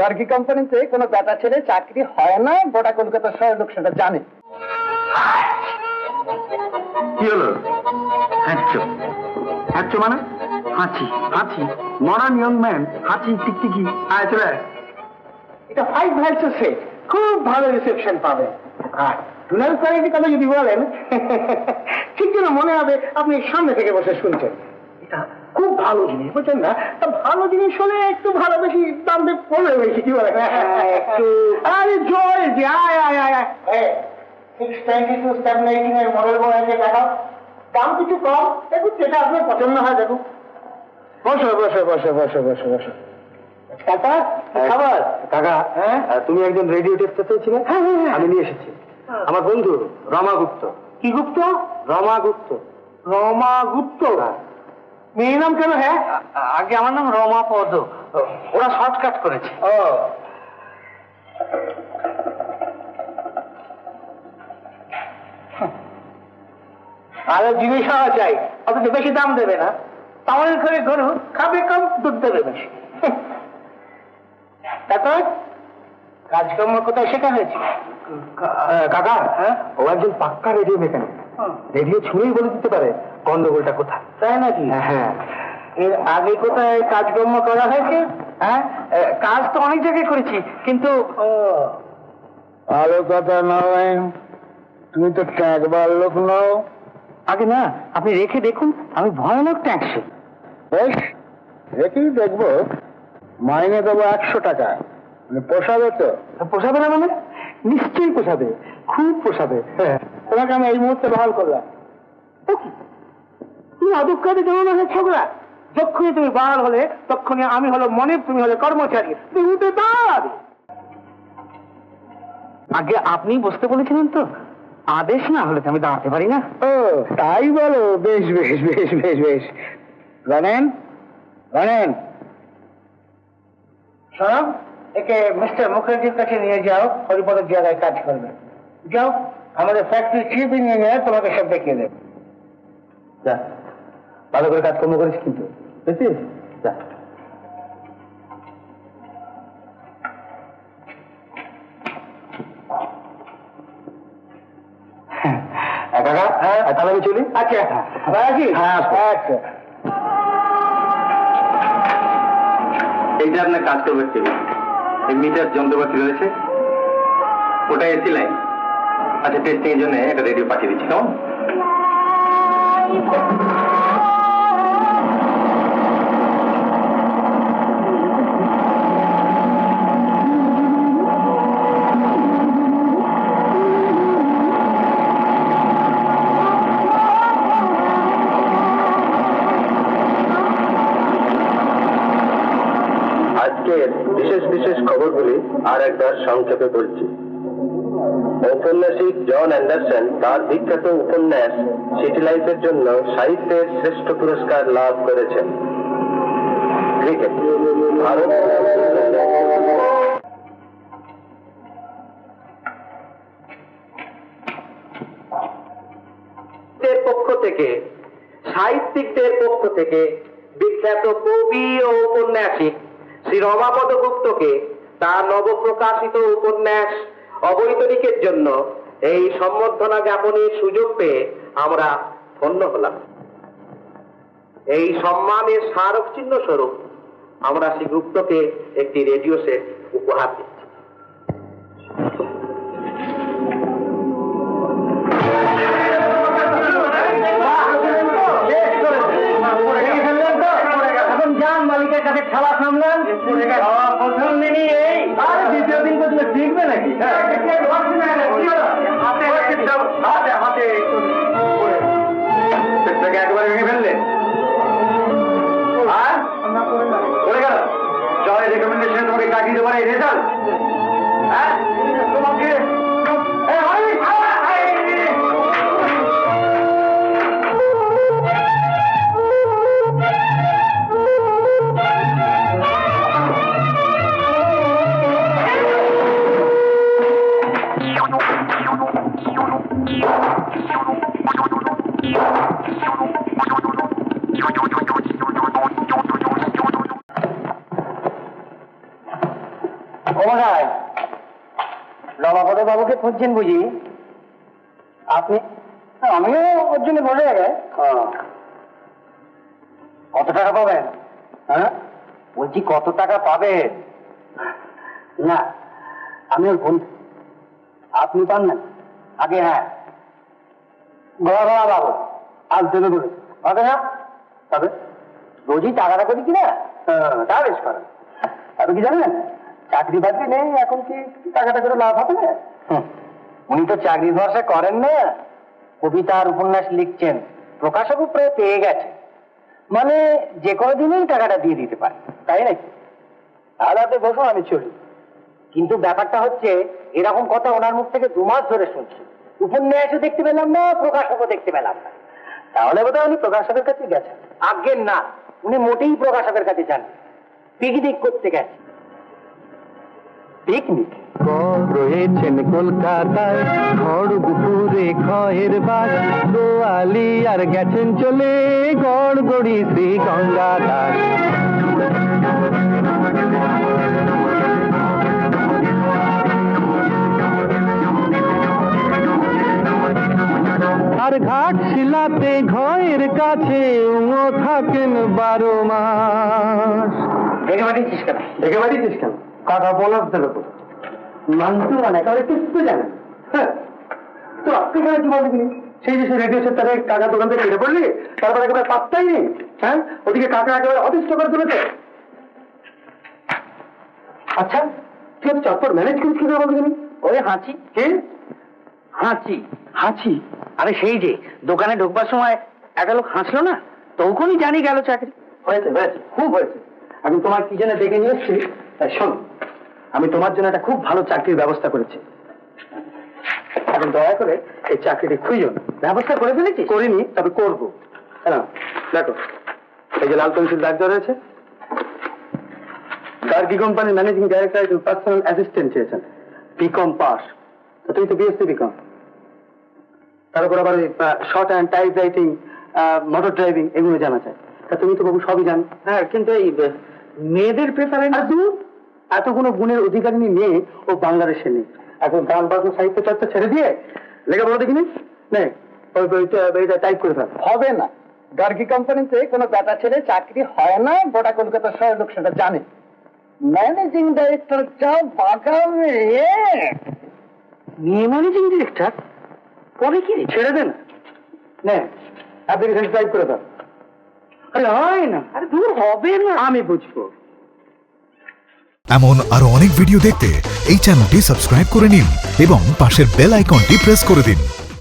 গার্গী কোম্পানিতে কোনো বেটা ছেলে চাকরি হয় না, গোটা কলকাতা শহর লোক সেটা জানে। কি হলো? হাঁচো হাঁচো মানে? হাঁচি হাঁচি, মডার্ন ইয়ং ম্যান, হাঁচি টিকটিকি। আয় চলে আয়। এটা 5 ভ্যালসের সেট, খুব ভালো রিসেপশন পাবে। আর টুনাল কোয়ালিটির কথা যদি বলেন, ঠিক যেন মনে হবে আপনি সামনে থেকে বসে শুনছেন। এটা খুব ভালো জিনিস, বুঝছেন না? তা ভালো জিনিস হলে একটু ভালো বেশি দাম দিয়ে পড়বে বেশি, কি বলে? একটু আরে জয় যে আয় আয় আয় আয় 622 718 এর মডেল বয়সে দেখাও, দাম কিছু কম, দেখুন যেটা আপনার পছন্দ হয় দেখুন। বসো বসো বসো বসো বসো বসো। কাকা খাবার? কাকা, হ্যাঁ তুমি একজন রেডিও টেস্টার চেয়েছিলে? হ্যাঁ হ্যাঁ আমি নিয়ে এসেছি। আমার বন্ধু রমা গুপ্ত। কি গুপ্ত? রমা গুপ্ত। রমা গুপ্ত? মেয়ে নাম কেন? হ্যাঁ আগে আমার নাম রমা পদ, ওরা শর্টকাট করেছে। ও আরো জিনিস হওয়া চাই, অথচ বেশি দাম দেবে না। তাহলে করে গরু খাবে কম, দুধ দেবে বেশি। তারপর কাজকর্ম কোথায় শেখা হয়েছে? কাকা, ও একজন পাক্কা রেডিও মেকানিক। রেডিও ছুঁড়েই বলে দিতে পারে গন্ডগোলটা কোথায়। তাই নাকি? হ্যাঁ। এর আগে কোথায় কাজকর্ম করা হয়েছে? হ্যাঁ, কাজ তো অনেক জায়গায় করেছি, কিন্তু ভালো কথা নয়, তুমি তো ট্যাগবার লোক নও। আগে না, আপনি রেখে দেখুন, আমি ভয়ানক ট্যাক্সি। বেশ, রেখেই দেখবো। মাইনে দেবো 100 টাকা, পোষাবে তো? পোষাবে না মানে? নিশ্চয়ই পোষাবে, খুব পোষাবে। তোমাকে আমি এই মুহূর্তে বহাল করলাম। তুমি অদুঃখাতে জন্য না ছোকরা, যখনই তুমি বহাল হলে তখনই আমি হলো মনিব, তুমি হলে কর্মচারী, তুমি উঠে দাঁড়াবে। আগে আপনি বসতে বলেছিলেন তো, আদেশ না হলে তো আমি দাঁড়াতে পারি না। ও তাই বলো? বেশ বেশ বেশ বেশ বেশ। জানেন জানেন, সব একে মিস্টার মুখার্জির কাছে নিয়ে যাও, হরিপদের জায়গায় কাজ করবে। যাও, আমাদের ফ্যাক্টরি চিফ ইঞ্জিনিয়ার তোমাকে সব দেখিয়ে দেবে। যা, ভালো করে কাজকর্ম করিস কিন্তু, বুঝছিস? যা। কাকা, তাহলে আমি চলি। আচ্ছা রাখি। হ্যাঁ, আচ্ছা। এইটা আপনার কাজ করবে টেবিল, এই মিটার যন্ত্রপাতি রয়েছে, ওটা এসি লাইন। আচ্ছা, টেস্টিং এর জন্য একটা রেডিও পাঠিয়ে দিচ্ছি, কেমন? বিশেষ বিশেষ খবরগুলি আর একবার সংক্ষেপে বলছি। ঔপন্যাসিক জন অ্যান্ডারসন তার বিখ্যাত উপন্যাস সিটি লাইফের জন্য সাহিত্যের শ্রেষ্ঠ পুরস্কার লাভ করেছেন। ক্রিকেট ভারতের পক্ষ থেকে, সাহিত্যিকদের পক্ষ থেকে বিখ্যাত কবি ও ঔপন্যাসিক শ্রী রমাপদ গুপ্তকে তার নবপ্রকাশিত উপন্যাস অবৈতনিকের জন্য এই সম্বর্ধনা জ্ঞাপনের সুযোগ পেয়ে আমরা ধন্য হলাম। এই সম্মানের স্মারক চিহ্ন স্বরূপ আমরা শ্রী গুপ্তকে একটি রেডিও সেট উপহার দিচ্ছি। মালিকের কাছে খেলা সামলান, প্রথম দিনই এই, আর দ্বিতীয় দিন পর্যন্ত শিখবে নাকি? একবারে ভেঙে ফেললে আর পড়ে গেল। জয় রেকমেন্ডেশন তোমাকে কাটিয়ে দেবার এই রেজাল্ট, হ্যাঁ তোমাকে বাবুকে খুঁজছেন বুঝি? আপনি? আমিও ওর জন্য বসে গেছে। কত টাকা পাবেন? হ্যাঁ বলছি কত টাকা পাবেন? না আমি ওর বন্ধু। আপনি পান না? আগে হ্যাঁ গড়া বাবু আজ দেবে বলে হবে না? তবে রোজই টাকাটা করি কিনা? তা বেশ করেন। আপনি কি জানেন চাকরি বাকরি নেই, এখন কি টাকাটা করে লাভ হবে? উনি তো চাকরি ভরসা করেন না, কবিতা আর উপন্যাস লিখছেন, প্রকাশকও প্রায় পেয়ে গেছে, মানে যে কোনো দিনই টাকাটা দিয়ে দিতে পারে, তাই নাকি? তাহলে আপনি বসুন, আমি চলি। কিন্তু ব্যাপারটা হচ্ছে এরকম কথা ওনার মুখ থেকে 2 মাস ধরে শুনছি, উপন্যাসও দেখতে পেলাম না, প্রকাশকও দেখতে পেলাম না। তাহলে বোধহয় উনি প্রকাশকের কাছে গেছেন। আজ্ঞে না, উনি মোটেই প্রকাশকের কাছে যান, পিকনিক করতে গেছে। পিকনিক রয়েছেন কলকাতায়, খড়গপুরে খয়ের বাগ, দোয়ালি আর গেছেন চলে গড়গড়ি শ্রী গঙ্গাধার। আর ঘাট শিলাতে ঘয়ের কাছে উঙো থাকেন 12 মাস। দেখে মারিয়েছিস কেন? দেখে বাড়িছিস কেন? কথা বলার দেবে তো মানতে মানে একেবারে কিছু জানেন। হ্যাঁ, তো আপনি কেন কি বলবি? সেই যে রেডিও সেট তাদের কাকা দোকান থেকে কেটে পড়লি, তারপর একেবারে পাত্তাই নেই। হ্যাঁ, ওদিকে কাকা একেবারে অতিষ্ঠ করে তুলেছে। আচ্ছা তুই এত চটপট ম্যানেজ করিস কি করে বলবি? ওই হাঁচি। কে? হাঁচি? হাঁচি? আরে সেই যে দোকানে ঢোকবার সময় একটা লোক হাসলো না, তখনই জানি গেল চাকরি। হয়েছে হয়েছে, খুব হয়েছে। আমি তোমার কি জন্য ডেকে নিয়ে এসেছি তাই শোন, আমি তোমার জন্য একটা খুব ভালো চাকরির ব্যবস্থা করেছি। এখন দয়া করে এই চাকরিটি খুঁজুন। ব্যবস্থা করে ফেলেছিস? করিনি, তবে করবো। হ্যাঁ দেখো, এই যে লাল পেন্সিল দাগ দেওয়া রয়েছে, গার্গি কোম্পানির ম্যানেজিং ডাইরেক্টর একজন পার্সোনাল অ্যাসিস্ট্যান্ট চেয়েছেন, বিকম পাস। তুমি তো বিএসসি বিকম, তার উপর আবার short hand type writing, motor driving এগুলো জানা চায়। তা তুমি তো বাবু সবই জানো। হ্যাঁ, কিন্তু এই মেয়েদের প্রেফারেন্স। আর দূর, এতগুলো গুণের অধিকারিণী মেয়ে ও বাংলাদেশে নেই। এখন গান বাজনা সাহিত্য চর্চা ছেড়ে দিয়ে লেখাপড়া দেখিনি নে টাইপ করে ফেল। হবে না, গার্গি কোম্পানিতে কোনো বেটা ছেলে চাকরি হয় না, গোটা কলকাতা শহরের লোক সেটা জানে। ম্যানেজিং ডাইরেক্টর যা বাগাবে। মেয়ে ম্যানেজিং ডিরেক্টর পরে কি ছেড়ে দে না, নে অ্যাপ্লিকেশন টাইপ করে ফেল। আরে হয় না, আরে দূর হবে না। আমি বুঝবো। এমন আরো অনেক ভিডিও দেখতে এই চ্যানেলটি সাবস্ক্রাইব করে নিন এবং পাশের বেল আইকনটি প্রেস করে দিন।